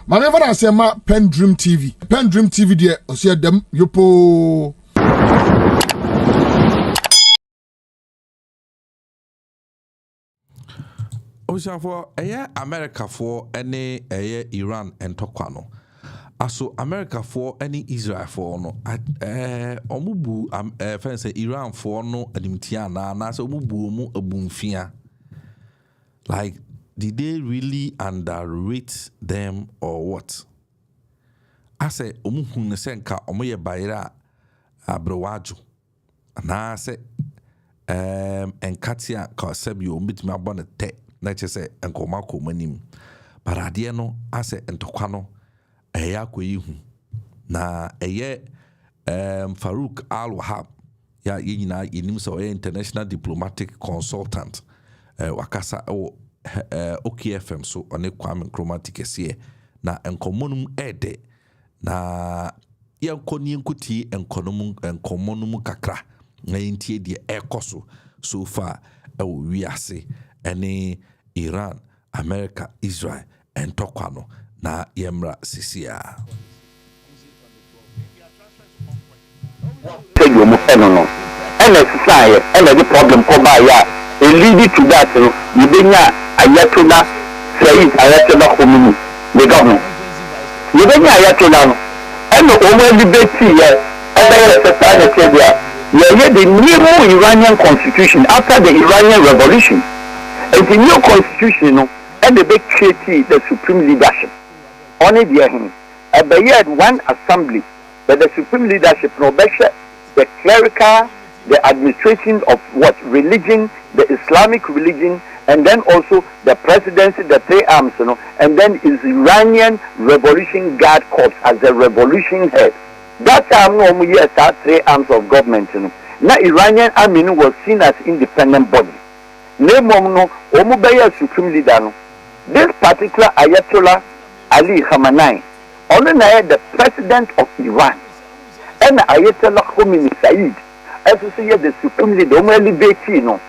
Manever I say ma PENDREAM TV. PENDREAM TV there, I see them yopo. Ocean for America for any Iran and Tokwano. Also America for any Israel for no omubu fence Iran for no adimtiana na so omubu mu abumfia. Like, did they really underrate them or what? I say omuhun senka omoye bayra abrewaju. Na say enkatia ka sebio ombitimi abone te na chese enkoma ko manim. Parade no ase entokwa eya koyihu na eye Farouk Al-Wahab ya yina yenim so international diplomatic consultant wakasa OKFM so one Kwame Nkrumah ese na enkomonum ede na yankoni nkuti enkomonum kakra na yintie de ekoso so far wiase ene Iran, America, Israel and Tokwano na yemra sisia. Take your no. And society, and the problem come by ya. It lead to that, you bring Ayatollah Sayyid Ayatollah Khomeini, the government. You bring Ayatollah, and the only debate here, and the society there. You hear the new Iranian constitution after the Iranian revolution. And the new constitution, and the big treaty, the supreme leadership. Only the had one assembly, but the supreme leadership, the clerical, the administration of what religion, the Islamic religion, and then also the presidency, the 3 arms, and then is Iranian Revolution Guard Corps as the revolution head. That time, no years had 3 arms of government. Now Iranian army was seen as independent body. Name no, Omubaya supreme leader. No. This particular Ayatollah Ali Khamenei, only the president of Iran, and Ayatollah Khomeini Said, as you say, the supreme leader, only Beti, no,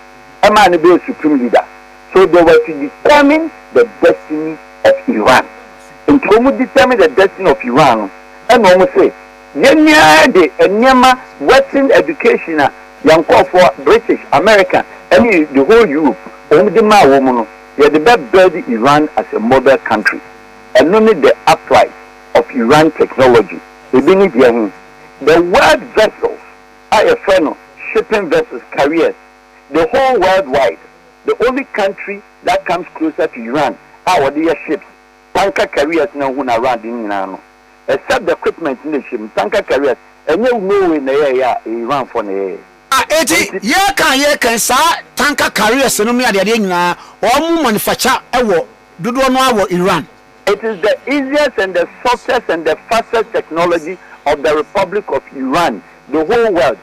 a man be a supreme leader. So they were to determine the destiny of Iran. And to determine the destiny of Iran, and almost say, Yenya de Enyama Western education, young call for British, American, and the whole Europe, only the man woman, they had the best build Iran as a model country. And only the upright of Iran technology. The world vessels are a friend shipping vessels carriers. The whole worldwide, the only country that comes closer to Iran are their ships. Tanker carriers now around in Iran. Except the equipment in the ship, tanker carriers, and you know in the area Iran for the air. Ye can say tanker carriers no me ade nyina o manufacture ewo dodo no awo Iran. It is the easiest and the softest and the fastest technology of the Republic of Iran, the whole world.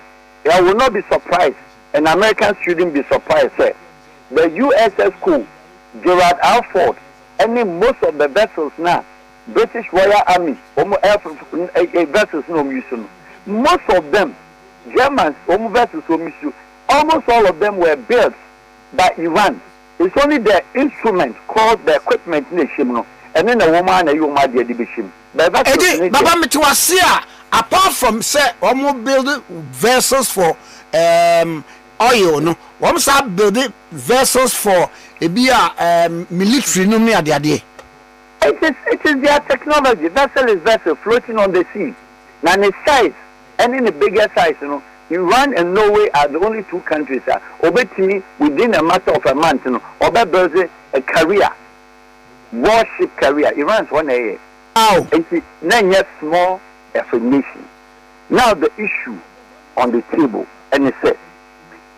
I will not be surprised, and Americans shouldn't be surprised. The USS Cool, Gerald R. Ford, and most of the vessels now, British Royal Army, vessels no mission. Most of them, Germans, vessels no mission. Almost all of them were built by Iran. It's only the instrument called the equipment nation. And then a woman and you might be a division. Baba Mituasia, apart from say almost building vessels for oil, no, one start building vessels for a military no near the idea. It is their technology. Vessel is vessel floating on the sea. Now in size and in a bigger size, Iran and Norway are the only 2 countries obetini within a matter of a month, Oba builds a career. Warship carrier. Iran's one area. Wow. It's not small affirmation. Now the issue on the table, and it said,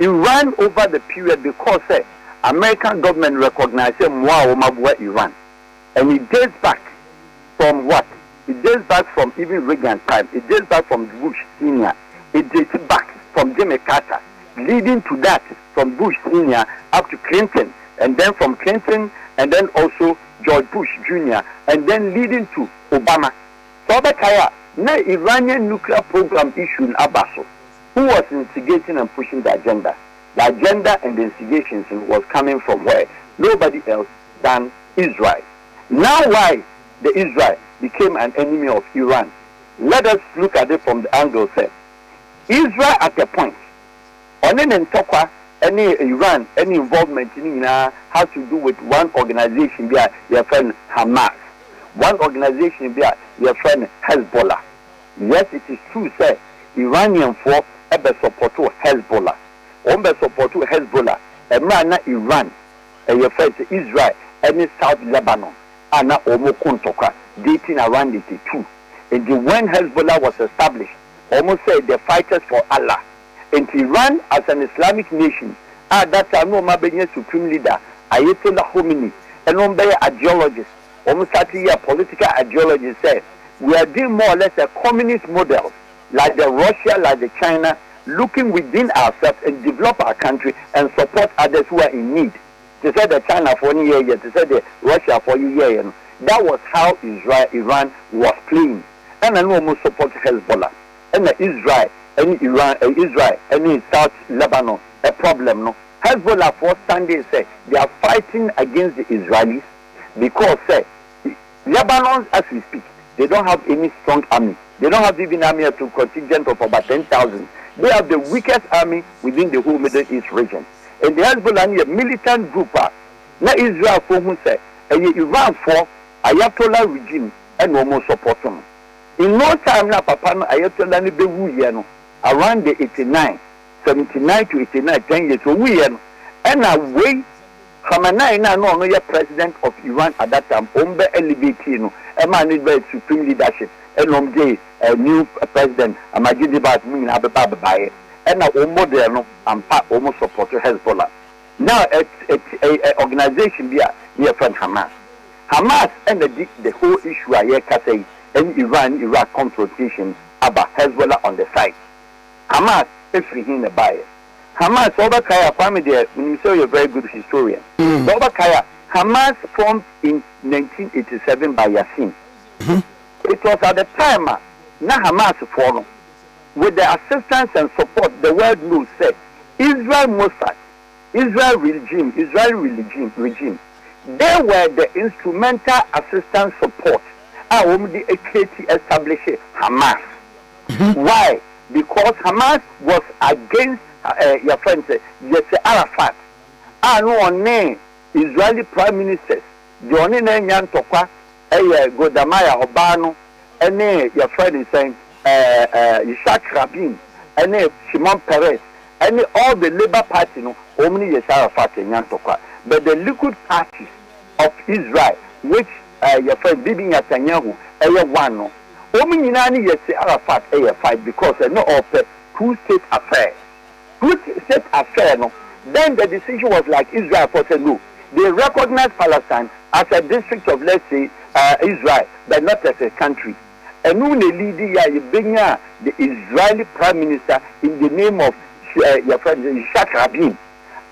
Iran over the period because American government recognized Iran, and it dates back from what? It dates back from even Reagan time. It dates back from Bush Senior. It dates back from Jimmy Carter, leading to that from Bush Senior up to Clinton, and then from Clinton, and then also George Bush Jr., and then leading to Obama. So that now Iranian nuclear program issue in Abaso, who was instigating and pushing the agenda. The agenda and the instigations was coming from where? Nobody else than Israel. Now why the Israel became an enemy of Iran? Let us look at it from the angle, say, Israel at a point, on an talk, any Iran, any involvement in has to do with one organization, be your friend Hamas, one organization, be your friend Hezbollah. Yes, it is true, say, Iranian for ever support to Hezbollah. Ombe support to Hezbollah, a man Iran, and your friend Israel, any South Lebanon, and Omo Kuntoka, dating around it too. And when Hezbollah was established, almost said the fighters for Allah. And Iran as an Islamic nation, at that time, no Mabenya supreme leader, Ayatollah Khomeini, and Ombe ideologists, almost 30 year political ideologists said, we are doing more or less a communist model, like the Russia, like the China, looking within ourselves and develop our country and support others who are in need. They said the China for 1 year, they said the Russia for 1 year. That was how Iran was playing. And I know most support Hezbollah. And Israel, any South Lebanon, a problem, no. Hezbollah for Sunday say they are fighting against the Israelis because say Lebanon, as we speak, they don't have any strong army. They don't have even army to contingent of about 10,000. They have the weakest army within the whole Middle East region. And the Hezbollah is a militant group. Now Israel for who say Iran for Ayatollah regime and almost support them. In no time now, Papa no Ayatollah ni be wu around the 79 to 89, 10 years. So we and away Khamenei na no president of Iran at that time. Ombe elevate no, a man need supreme leadership. And omje a new president. Amajidi Bat me na baba bae. And now ombo there no, ampa almost support Hezbollah. Now a organization here from Hamas. Hamas and the whole issue I hear say and Iran-Iraq confrontation about Hezbollah on the side. Hamas is free in the buyer. Hamas, Obakaya family there, when you say you're a very good historian. Obakaya, Hamas formed in 1987 by Yassin. It was at the time na Hamas formed with the assistance and support the world knows said Israel Mossad, Israeli regime. They were the instrumental assistance support. The AKT established Hamas. Why? Because Hamas was against your friends, Yasser Arafat. No name Israeli prime ministers. The only name Yantokwa, Godamaya Obano, and your friend is saying Yitzhak Rabin, and Shimon Peres, and all the Labour Party, only Yasser Arafat and Yantokwa. But the Likud parties of Israel, which your friend Bibi Netanyahu, one no. Ominani Yasser Arafat fight because no of two-state affair. Two-state affair no. Then the decision was like Israel for say no. They recognize Palestine as a district of let's say Israel, but not as a country. And when the leader the Israeli prime minister in the name of your friend Yitzhak Rabin.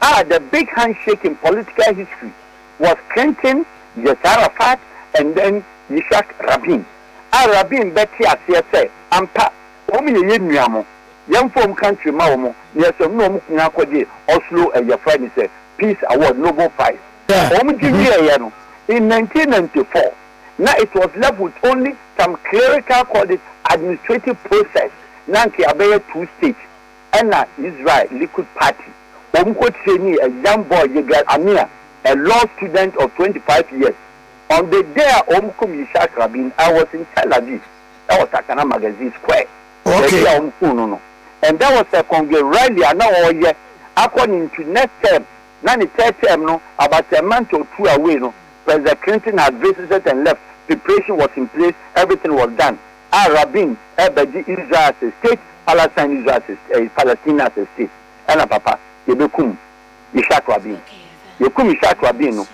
The big handshake in political history was Clinton, Yasser Arafat, and then Yitzhak Rabin. Rabin Betty as say, Ampa, Omi Yamiamo, young form country Maomo, yes, no Mukunakodi, Oslo, and your friend is a Peace Award Nobel Prize. In 1994, now it was left with only some clerical called it administrative process, Nanki Abeya 2 states, and Israel Likud Party. A young boy, Amir, a law student of 25 years. On the day Omkum Yitzhak Rabin, I was in Tel Aviv. That was Takana Magazine Square. Okay. And that was a Congress rally, and now all year, according to next term, not the third term, no, about a month or two away, no, President Clinton had visited and left. Preparation was in place, everything was done. Rabin, Israel as a state, Palestine, Israel as a Palestine as a state. And Papa. Yebekum Yitzhak Rabin. Yekum Yitzhak Rabin.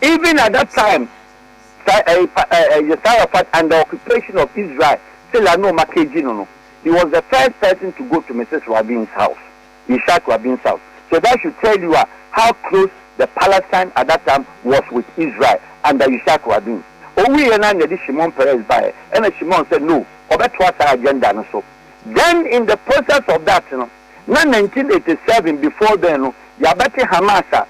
Even at that time, Yasser Arafat and the occupation of Israel, still no Makejino. He was the first person to go to Mrs. Rabin's house, Yitzhak Rabin's house. So that should tell you how close the Palestine at that time was with Israel under Yitzhak Rabin. We and Shimon Peres by and Shimon said no, or that was our agenda. So then in the process of that, now 1987 before then, Yabati Hamas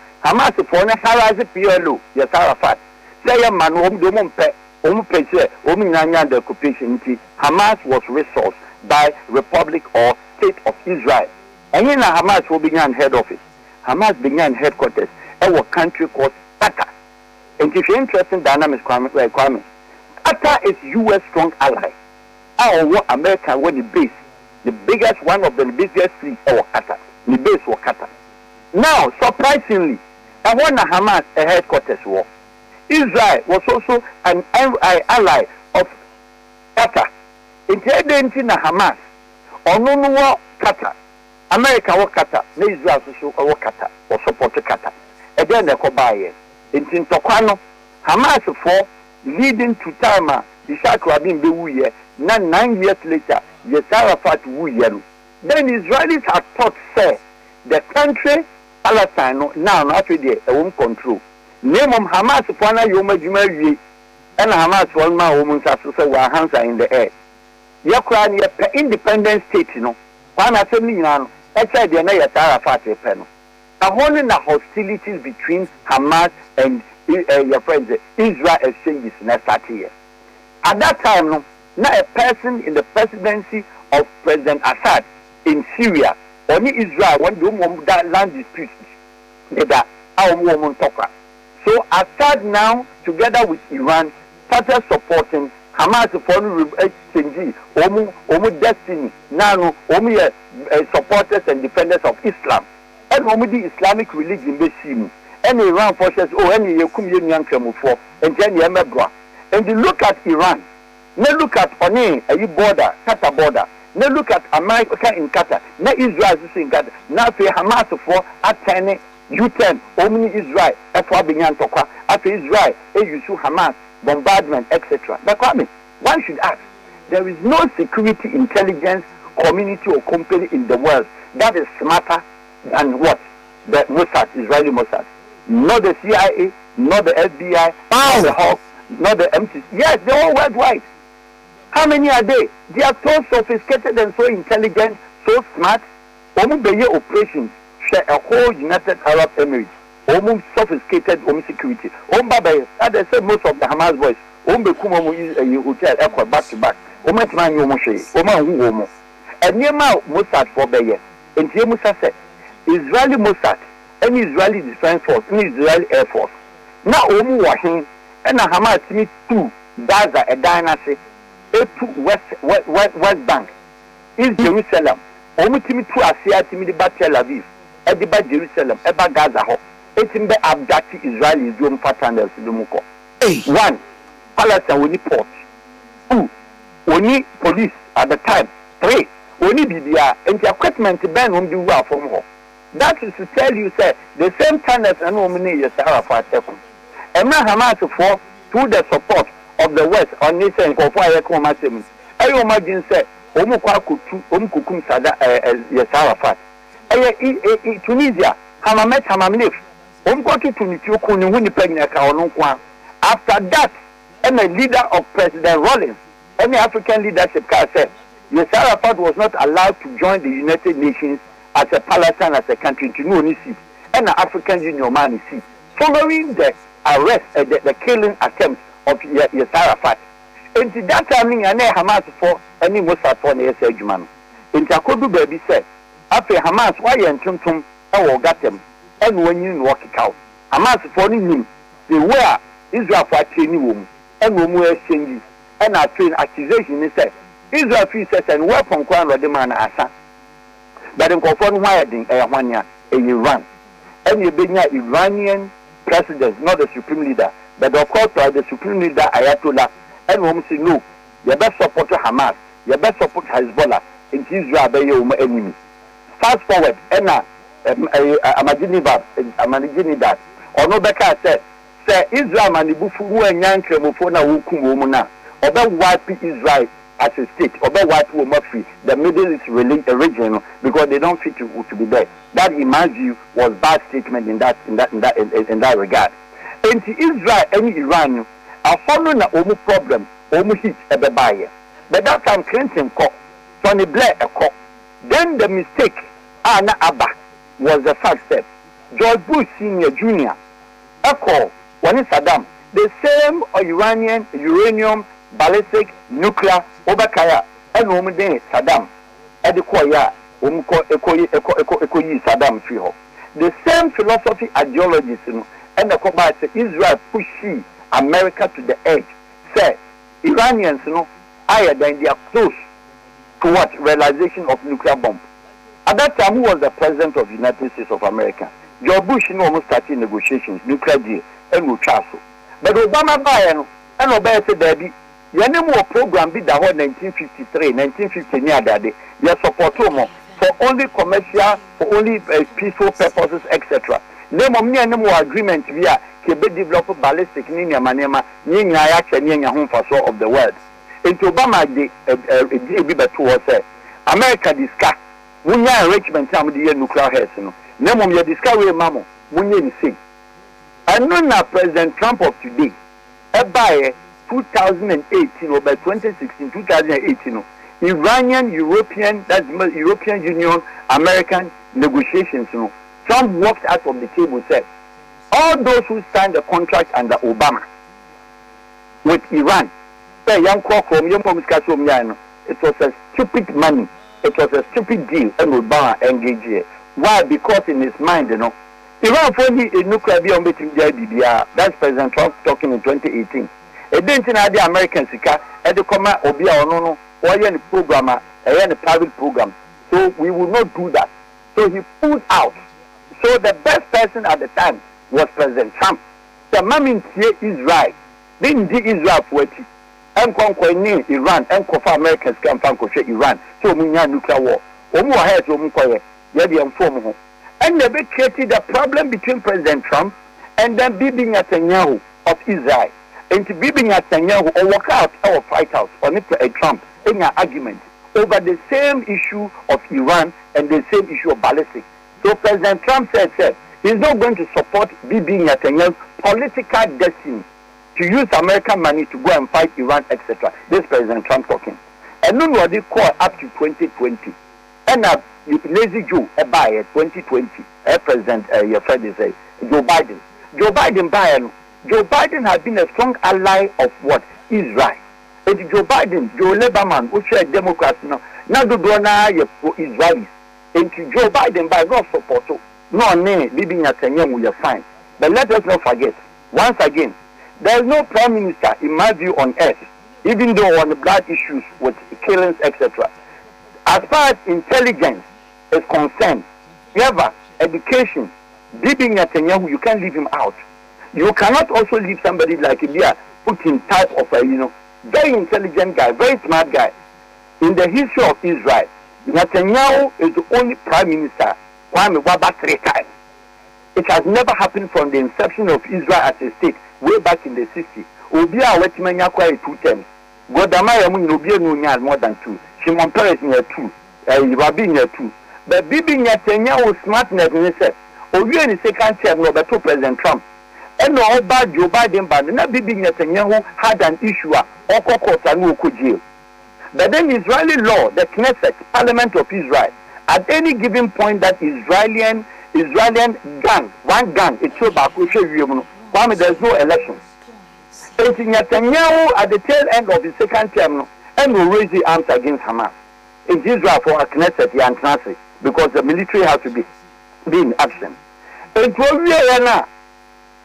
for an harassed PLO, Yasser Arafat. Say a man whom do mumpe, the occupation. Hamas was resourced by Republic or State of Israel. And in Hamas will begin head office. Hamas began headquarters in a country called Qatar. And if you're interested in dynamic requirements, Qatar is U.S. strong ally. Our America was the base, the biggest one of the busiest fleets was Qatar. The base was Qatar. Now, surprisingly, I want Hamas a headquarters war. Israel was also an ally of Qatar. In the Hamas, or no Qatar, America was Qatar, Israel was Qatar, or support Qatar. And then they go by in Tintokano, Hamas for leading to Tama, the Shakrabin Bewuye, 9 years later, Yasser Arafat Wuyeru. Then Israelis had thought, say, the country, Palestine, now after they own control. Name of Hamas for na Yoma Jumari, and Hamas for my woman's associate were hands are in the air. Yakran, independent state, you know, one assembly, outside the Yasser Arafat panel. A whole in the hostilities between Hamas and your friends, Israel exchanges next 30 years. At that time, no, now a person in the presidency of President Assad in Syria, only Israel want to do that land dispute. So Assad now, together with Iran, started supporting Hamas for exchange, Omu destiny, now Omu supporters and defenders of Islam. And the Islamic religion be seen. And Iran forces any Yakum for and then Yamabra. And you look at Iran, now look at Oni, a border, Qatar border, now look at America in Qatar, now Israel is in Qatar, now for Hamas for attending U10, Omni Israel, F1 Binyan Tokwa, after Israel, Yusu Hamas, bombardment, etc. But one should ask, there is no security intelligence community or company in the world that is smarter than what? The Mossad, Israeli Mossad. Not the CIA, not the FBI, not the Hawk, not the MT. Yes, they're all worldwide. How many are they? They are so sophisticated and so intelligent, so smart. Omubeye operations share a whole United Arab Emirates. Omu sophisticated security. Ombabaye, as I said, most of the Hamas boys. Ombekumo is a hotel, back to back. Ometman Yomoshe, Oman. And Nema Mossad for Baye. And Musa said, Israeli Mossad, any Israeli Defense Force, any Israeli Air Force. Now, Omu Wahim, and Hamas meet to Gaza, a dynasty, West Bank, East Jerusalem, Omu Timi to Asia, Timi the Tel Aviv, Ediba Jerusalem, Eba Gaza, Etimbe Abdati Israeli, Zom Fatandel, Sidumuko. 1. Palestine, we need port. 2. We need police at the time. 3. We need BBR, and the equipment to ban on the war from home. That is to tell you, sir, the same time as an woman is Arafat. And now Hamas for through the support of the West on this and for fire commercials. I imagine, sir, Omukukum Sada Arafat. Tunisia, Hamamet Hamamlif, Omkoti Tunisia, Winnipeg, after that, and the leader of President Rawlings, any African leadership said, Yasser Arafat was not allowed to join the United Nations as a Palestine, as a country, to know any seat, and the African Union man seat. Following the arrest, the killing attempt of Yasser Arafat. And that time, I know Hamas for any Mossad for the SAG. In Takodu Baby said, after Hamas, why you Tumtum, I will get them, and when you walk it out. Hamas for him, they were Israel for training room, and women exchanges, and our train accusation is said, Israel says, and weapon crown of the man Asa. But in conform wiring a Iran. And you being an Iranian president, not the supreme leader, but of course the supreme leader Ayatollah. And we say no, you best support Hamas, you best support Hezbollah, and Israel be your enemy. Fast forward, and imagine that. Or no better said, say Israel and the Bufu and Yankremofona Wukumuna, or the wipe Israel as a state, or the white woman free, the Middle East region, because they don't fit to be there. That, in my view, was bad statement in that regard. And to Israel and Iran, are following the Omu problem, Omu hit a babaye. But that time Clinton caught, Tony Blair a caught. Then the mistake, Anna Abba, was the fact that George Bush Senior Jr. a call when Saddam, The same Iranian uranium ballistic nuclear obakaya and woman day Saddam at the Koya Ekoyi Saddam Fiho. The same philosophy ideologies and the Koba Israel pushy America to the edge. Say Iranians higher than they are close to what realization of nuclear bomb. At that time, who was the president of the United States of America? George Bush almost started negotiations, nuclear deal, and we so. But Obama Bayern and Obama said that the more program be that 1953, 1950 near that day, you support for only commercial, for only peaceful purposes, etc. Name of me and more agreement via Quebec develop ballistic Ninya Manema, Ninya Action, Ninya home for so of the world. Into Obama, America discuss Munya enrichment time the nuclear heads. Name of your discovery, Mammo, Munya say. And now President Trump of today, by 2018 or by 2016, 2018, Iranian, European, that's European Union, American negotiations, Trump walked out from the table, said, all those who signed the contract under Obama with Iran, it was a stupid money, it was a stupid deal, and Obama engaged here. Why? Because in his mind, Iran for the nuclear bomb between the that's President Trump talking in 2018. It didn't know the Americans at the comma Obia or the programmer, the private program. So we will not do that. So he pulled out. So the best person at the time was President Trump. The moment here Israel, didn't do Israel for it. And conquer Iran and conquer Americans can conquer Iran. So we have nuclear war. And they created a problem between President Trump and then Bibi Netanyahu of Israel. And to Bibi Netanyahu or walk out or fight out on Trump in an argument over the same issue of Iran and the same issue of ballistic. So President Trump said he's not going to support Bibi Netanyahu's political destiny to use American money to go and fight Iran, etc. This President Trump talking. And none of they call up to 2020. And lazy Joe by 2020, President your friend is Joe Biden. Joe Biden has been a strong ally of what? Israel. And Joe Biden, Joe Lieberman, which are Democrats now do Israelis. And Joe Biden by God support. No name, Bibi Netanyahu you're fine. But let us not forget, once again, there is no prime minister, in my view, on earth, even though on the blood issues with killings, etc. As far as intelligence is concerned, however, education, Bibi Netanyahu, you can't leave him out. You cannot also leave somebody like Ibia, Putin type of a, very intelligent guy, very smart guy. In the history of Israel, Netanyahu is the only prime minister, Kwame Wahab 3 times. It has never happened from the inception of Israel as a state, way back in the 60s. Obia Wetimanya Kwai 2 terms. Godamaya Mun Obia Nunya more than 2. Shimon Peres near 2. Rabin near 2. But Bibi Netanyahu smartness in said, Obia in the second term, no, but to President Trump. And no bad Joe Biden ban. Now Bibi Netanyahu had an issue of jail. But then Israeli law, the Knesset, Parliament of Israel, at any given point that Israeli gang, one gang, it's so back, there's no elections. And Netanyahu at the tail end of the second term, and will raise the arms against Hamas. In Israel for a Knesset and Knesset, because the military has to be in action. And Trump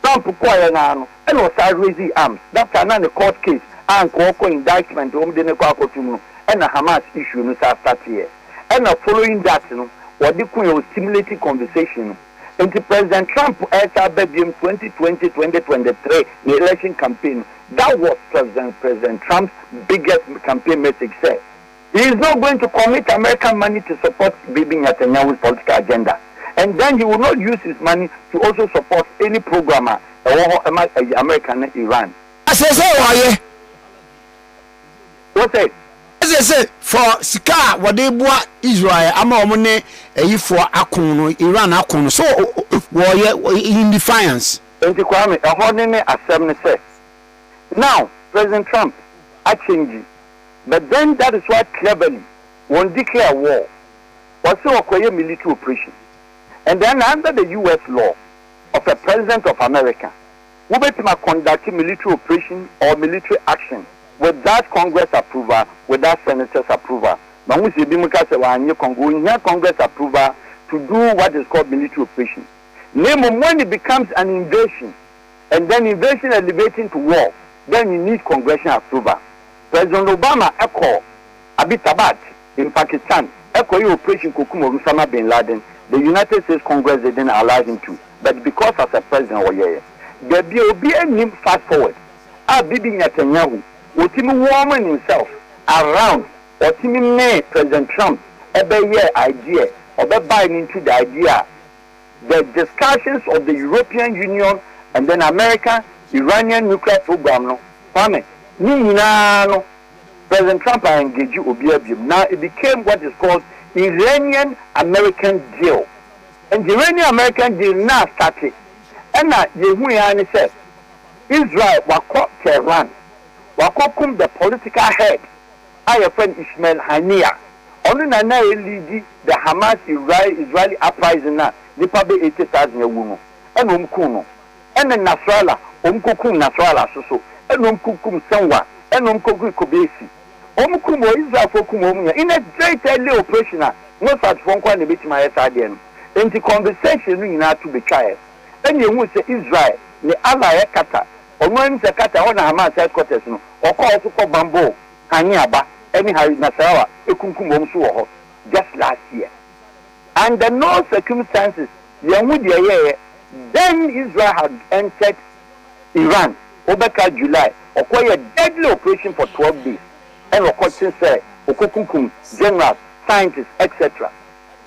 and also raising arms. That's another court case and indictment and a Hamas issue no start here. And following that, what they call stimulating conversation. And President Trump Belgium 2020-2023 the election campaign. That was President Trump's biggest campaign message. Said he is not going to commit American money to support Bibi Netanyahu's political agenda. And then he will not use his money to also support any programmer American Iran. I say, what's it? As I say, for Sika, what they bought Israel, I'm only a for Akun, Iran Akun. So, in defiance. And the Kwame, a holding assembly says. Now, President Trump, I change it. But then that is why cleverly, won't declare war. Also, acquire military operation. And then under the U.S. law of a president of America, we better conduct military operation or military action without Congress approval, without senators approval. But we see Congress approval to do what is called military operation. Name when it becomes an invasion, and then invasion elevating to war, then you need congressional approval. President Obama echo Abbottabad in Pakistan, echo operation Kukum Osama bin Laden. The United States Congress didn't allow him to, but because as a president, there be a name fast forward. Bibi Netanyahu, Otimi woman himself around, Otimi name President Trump, every year idea, or buying into the idea. The discussions of the European Union and then American Iranian nuclear program, no, President Trump engaged you. Now it became what is called Iranian American deal, and the Iranian American deal now started. And now Yehuani said, Israel wakot Tehran, wakokum the political head, our friend Ismail Haniyeh, only na lead the Hamas Israeli uprising now. The probably 80,000 women, and Umkuno, and then Nasrallah, Umkukum Nasrallah, so, and Umkukum Sanwa, and Umkuku Kobesi. Umkumo Israel for Kumomia in a great early operation, no such phone call in the bit my again. In the conversation, we need to be tried. And you will say Israel, the Allah Kata, or when the Kata on Hamas headquarters, or call to call Bambo, Hanyaba, anyhow, Nasrallah, Ukumum just last year. Under no circumstances, then Israel had entered Iran, Obeka July, or quite a deadly operation for 12 days, and of course, Okukum, generals, scientists, etc.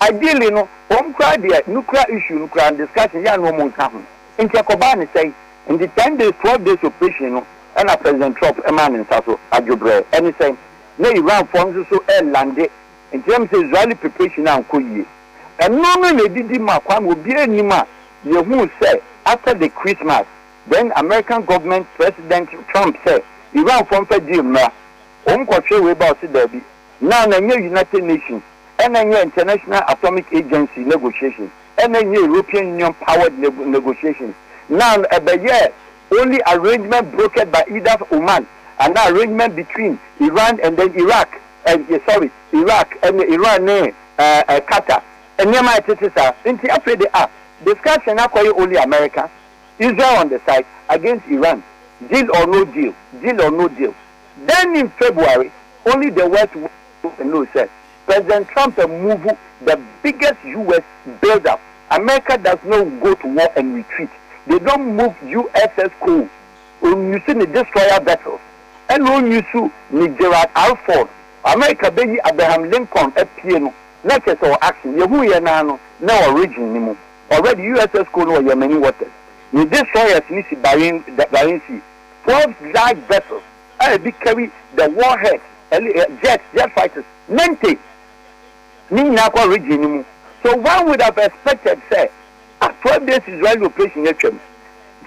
Ideally, no, the nuclear issue, nuclear discussion, yeah, no more happen. In Chakobani say, in the 10 days, 12 days operation, and a President Trump, a man in Sasso, Ajobre, and he say, no, Iran forms so air landed in terms of Israeli preparation and Koye. And normally they did my will be any man. You who say after the Christmas, then American government President Trump said, Iran from Fedima, we about Derby. Now the new United Nations and a new International Atomic Agency negotiations and a new European Union powered negotiations. Now a year only arrangement brokered by either Oman and now arrangement between Iran and then Iraq and Iraq and Iran Qatar. And near my teachers are afraid they are. Discussion now call only America, Israel on the side against Iran. Deal or no deal. Deal or no deal. Then in February, only the West said President Trump move the biggest US buildup. America does not go to war and retreat. They don't move USS Cole. You see the destroyer vessels. And when you see the Gerald R. Ford, America baby Abraham Lincoln a piano. Not just our action. You who you now origin anymore. Already USS Cole or your many waters. The destroyers need to Bering Sea. 12 large vessels. They carry the warheads, jet fighters. Mente. Ninakwa region anymore. So one would have expected, say, a 12 days Israeli operation.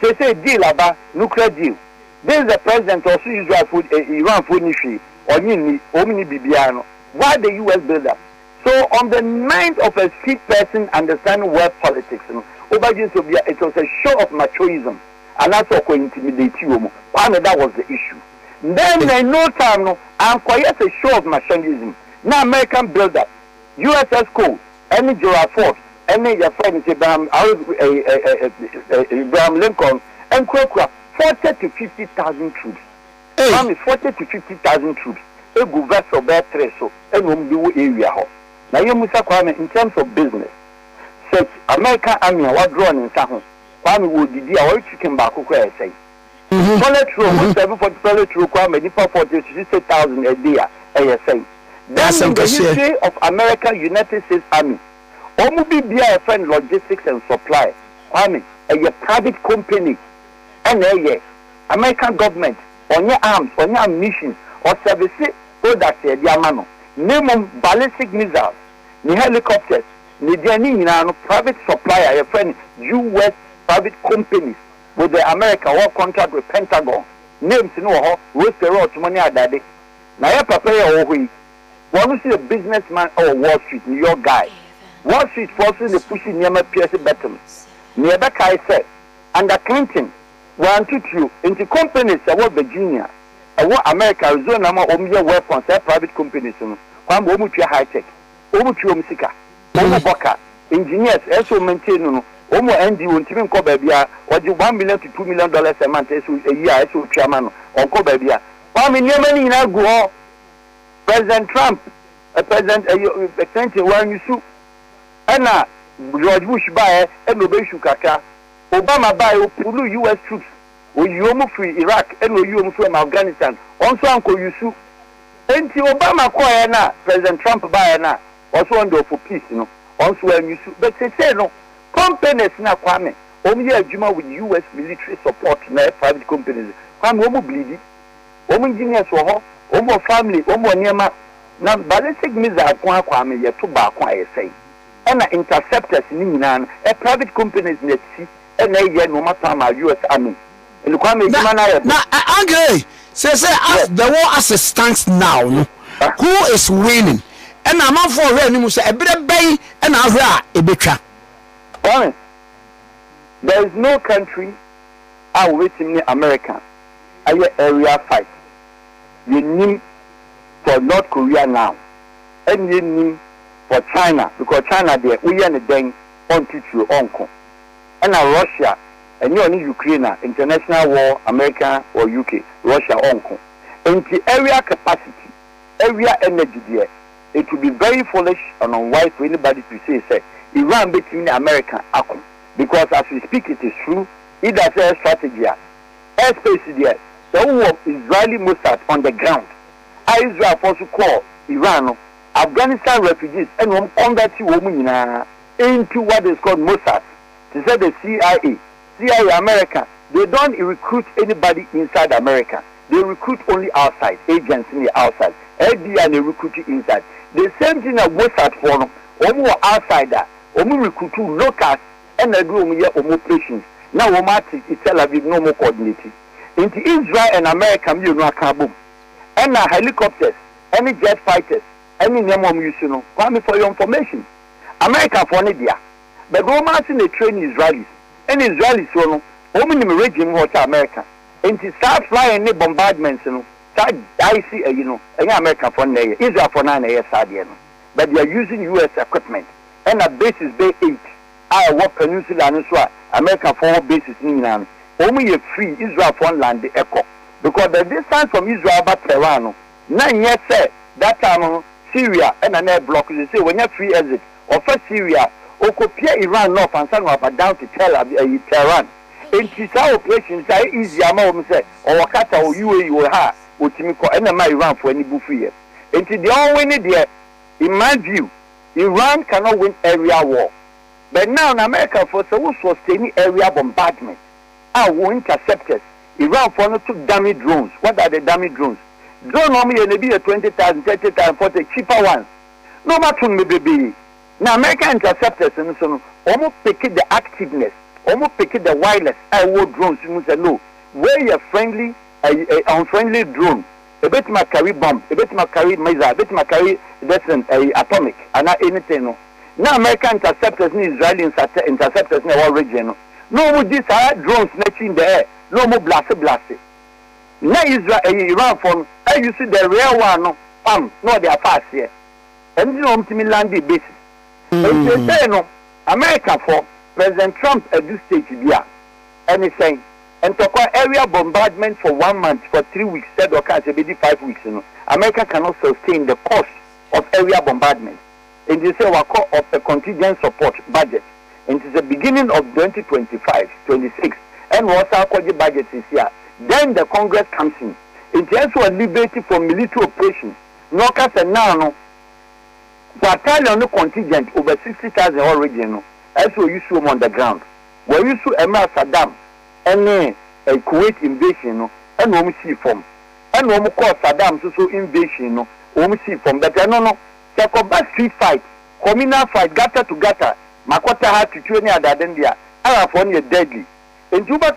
They say deal about nuclear deal. This is the president also Israel food, Iran food industry, or Omni Bibiano. Why the US build up? So on the mind of a street person understanding world politics, it was a show of machoism, and that's what intimidate you. That was the issue. Then in no time, I'm quite a show of machoism. Now American build up, USS Cole, any Gerald Ford, any your friend Abraham Lincoln, and Kwekwa, 40 to 50,000 troops. Hey. 40 to 50,000 troops. A good vessel bear treso, and do area. Now you must Kwame in terms of business. Such American army what drawn in Sahon. Kwame would be our chicken back where I say. Toilet room, 7 for toilet room, Kwame, Nipa 40,000 a day, ASA. Then in the history of American United States Army, Omubi be a friend logistics and supply. Kwame, a private company, and a American government, on your arms, on your ammunition, or service products, a diamano. Name ballistic missiles, the helicopters, the private supplier, a friend, US private companies with the America war contract with Pentagon. Names no roast the road to money at that day. Now you prepare away. Want to see a businessman or Wall Street, New York guy. Wall Street forces the pushing near Pierce Bettman. Near back I said, under Clinton, one to two into companies about Virginia, about America, Arizona, weapons, private companies, high tech, Musika, Boka, engineers, also maintain Omo ND won't even call baby, or do $1 million to $2 million a month a year, so chairman, or call baby. Money in go. President Trump, President extension one you sue. Anna George Bush buy and obey Shukaka. Obama buy Pulu US troops. Or you free Iraq and you from Afghanistan. Also, Uncle Yusu. And Obama call President Trump buy na also under for peace, Also, when you sue. But they say no. Companies na kwame. Only a Juma with US military support na private companies. Kwame omo bleedy. Omo engineers wo omo family omo niema na ballistic missile kwa kwame ye to ba kwa ye say. And interceptors ni nyina a private companies net see and ye no matter my US army. And kwame juma na ye. Na agree. Say as the war as it stands now, who is winning? And I'm not for real ni say e bere bay and ahra e betwa. There is no country I waiting in America. Area fight. You need for North Korea now. And you need for China. Because China there, we are the thing on teach you uncle. And now Russia, and you need Ukraine, international war, America or UK, Russia uncle. And the area capacity, area energy there, it would be very foolish and unwise for anybody to say, Iran between America, because as we speak, it is true. It does a strategy. Airspace there. The whole of Israeli Mossad on the ground. Israel also call Iran, Afghanistan refugees, and convert women into what is called Mossad. They said the CIA America. They don't recruit anybody inside America. They recruit only outside agents in the outside. FBI they recruit inside. The same thing that Mossad for them. Omo outsider. Omo recruit locals and they do operations. Now Omati is Tel Aviv no more coordinating. Into Israel and America, you know, Kabum. And helicopters, any jet fighters, any name of you know, come for your information. America for Nidia. But Romans in the train Israelis. And Israelis, you know, women in the region what America. And to start flying the bombardments, you know, start dicey, you know, and America for Naya, Israel for 9 years, but they are using US equipment. And a base is Bay 8. I work Peninsula and America for bases in only a free Israel for land the echo. Because the distance from Israel but Tehran, 9 years that time Syria and an air block, they say when you're free exit, or first Syria, or compare Iran north and south up and down to Tehran. And it's our operations are easy, I'm say, or Wakata or UAE or Ha, or Timiko, and my Iran for any buffet. And the only win there, in my view, Iran cannot win area war. But now in America, for so sustaining area bombardment, our interceptors, Iran for not took dummy drones. What are the dummy drones? Drone normally may be a 20,000, 30,000 for the cheaper ones. No matter maybe. Now American interceptors and so almost pick the activeness, almost pick the wireless. I will drones. You say no. Where you friendly, unfriendly drone. A bit my carry bomb, a bit my carry missile, a bit my carry atomic, and not anything. No. Now American interceptors and Israeli interceptors in our region. No more these drones in the air. No more blast. Now Israel Iran from you see the real one no they are fast here. And you know to me land the basis. And they say no America for President Trump at this stage here. And he's saying and to acquire area bombardment for 1 month for 3 weeks, said okay, maybe 5 weeks, you know. America cannot sustain the cost of area bombardment. And they say we call of a contingent support budget. And it's the beginning of 2025, 26. And what's our budget is here. Then the Congress comes in. In terms of liberty from military operations, Nokas and now, battalion contingent over 60,000 already, you know, as we use them on the ground. We use to Emir Saddam, and a Kuwait invasion, and we see from. And we call Saddam so invasion, we see from. But I don't know, the street fight, communal fight, gutter to gutter, Makota had to train other than there. Arab one year deadly. In Juba,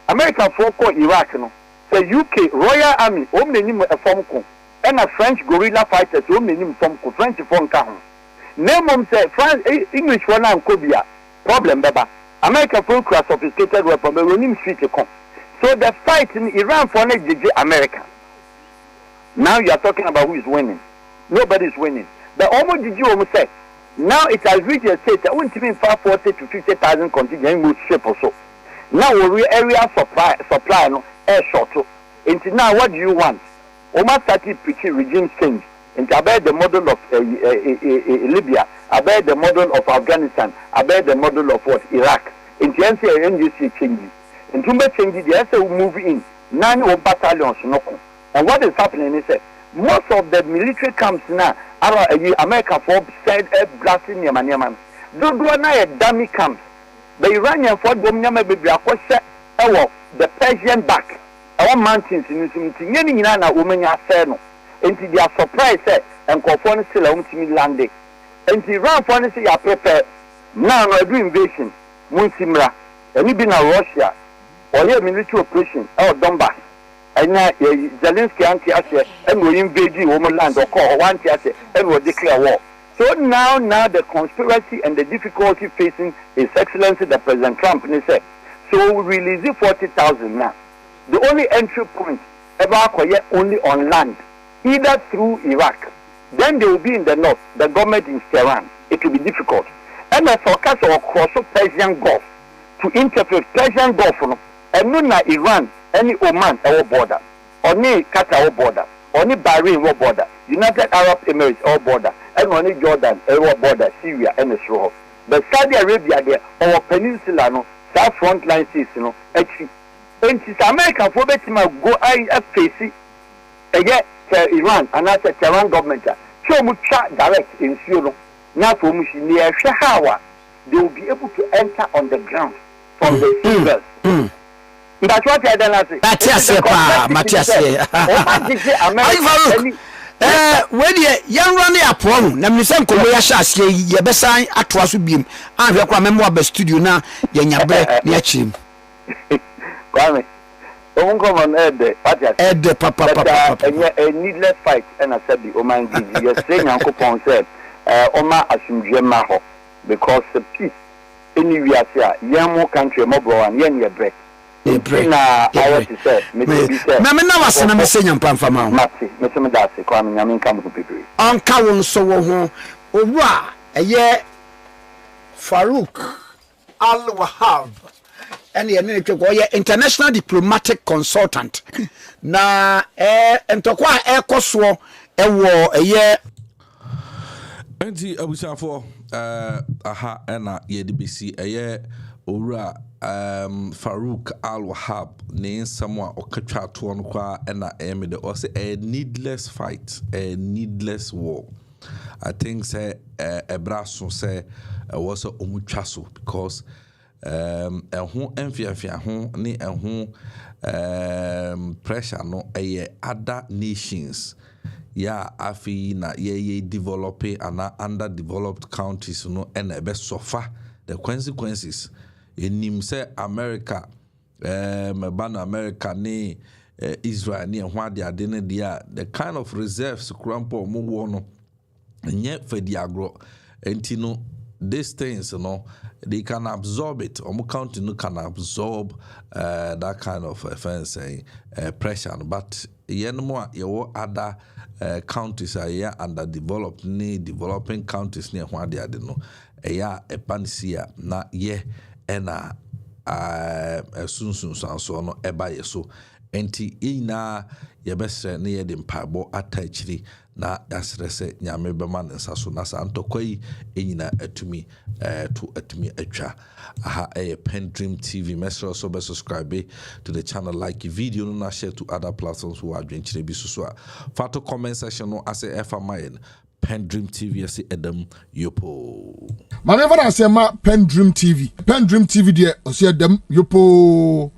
American folk Iraq, no. The UK Royal Army, name a form, and a French guerrilla fighters, name from French phone count. Name say France English one and Kobia. Problem, Baba. America for sophisticated weapon, but we need street to come. So the fight in Iran for next America. Now you are talking about who is winning. Nobody is winning. The almost did you almost say now it has reached a state that won't even 40 to 50,000 contingent with ship or so. Now we area supply no air short. Until now, what do you want? Omar started preaching regime change. And about the model of Libya, about the model of Afghanistan, about the model of what Iraq. In the NGC changes. And to make changes, the SA will move in 9 battalions. And what is happening is that most of the military camps now are America for said blasting Yaman. Don't do a dummy camps. The Iranian for Bomyama baby are the Persian back. Our mountains in the woman are saying. And they are surprised and conform still a to landing. And the Iran for say are prepared. Now I do invasion. Munsimra. And even Russia or your military operation or Donbass. And now Zelensky anti-assay and we invade the woman land or call one anti-assay and we declare war. So now the conspiracy and the difficulty facing His Excellency the President Trump and he said, so we release 40,000 now. The only entry point ever acquired only on land, either through Iraq. Then they will be in the north, the government in Tehran. It will be difficult. And the forecast will cross Persian Gulf to interpret Persian Gulf and not Iran, any Oman our border, only Qatar our border, only Bahrain our border, United Arab Emirates our border, and only Jordan our border, Syria and Israel. But Saudi Arabia there, our peninsula no, that front line says actually. And it's American for better go face Iran and that's the Tehran government. So much direct in Syria. Now for near Shahawa, they will be able to enter on the ground from the civils. That's what I don't say. Matthias. When young running up wrong, Namisan Korea Shas, ye besign at Wasubium, and your memoir studio now, Yanya Yachim. Don't come on Ed, Papa, a needless fight, and I said the Oman Gigi, you're saying Uncle Pon said, Oma Asumjemaho, because the peace in Uvia, young country, Mobro, and Yen break. Na I to say, Mamma was an Messiah Pamfama, Matty, Mr. Medasi, coming, I mean, come to people. On Kawon so Owa, a year Farouk Al Wahab. And the international diplomatic consultant. Na entokwa ekoswo ewo eye enti abusafo aha na yedibisi eye owura Farouk Al Wahab ne nsamo a okatwa to no kwa na emede o say a needless fight, a needless war. I think say ebraso say was omutwaso because ho enfiafia ho ni ho pressure no other nations ya afi na ye developing and underdeveloped countries no and ebe suffer the consequences enim say America ban America ni Israel ni ho ade ne dia the kind of reserves krampo mo wo no nye fedi agro enti no these things, they can absorb it. County can absorb that kind of offense, pressure. But your other counties are underdeveloped, developing counties near what they are doing. A panacea na ye ena soon so no eba so. Enti ina yebesre ne yede mpabo atachiri na yasrese nyame bema nsaso na santokwai enyina atumi to atumi atwa aha PENDREAM TV. Mesro so be subscribe to the channel, like video no na share to other platforms who are adventure bi so a fato comment section no ase efa mayen PENDREAM TV ase Adam yopo Maneva na se ma PENDREAM TV de ose Adam yopo.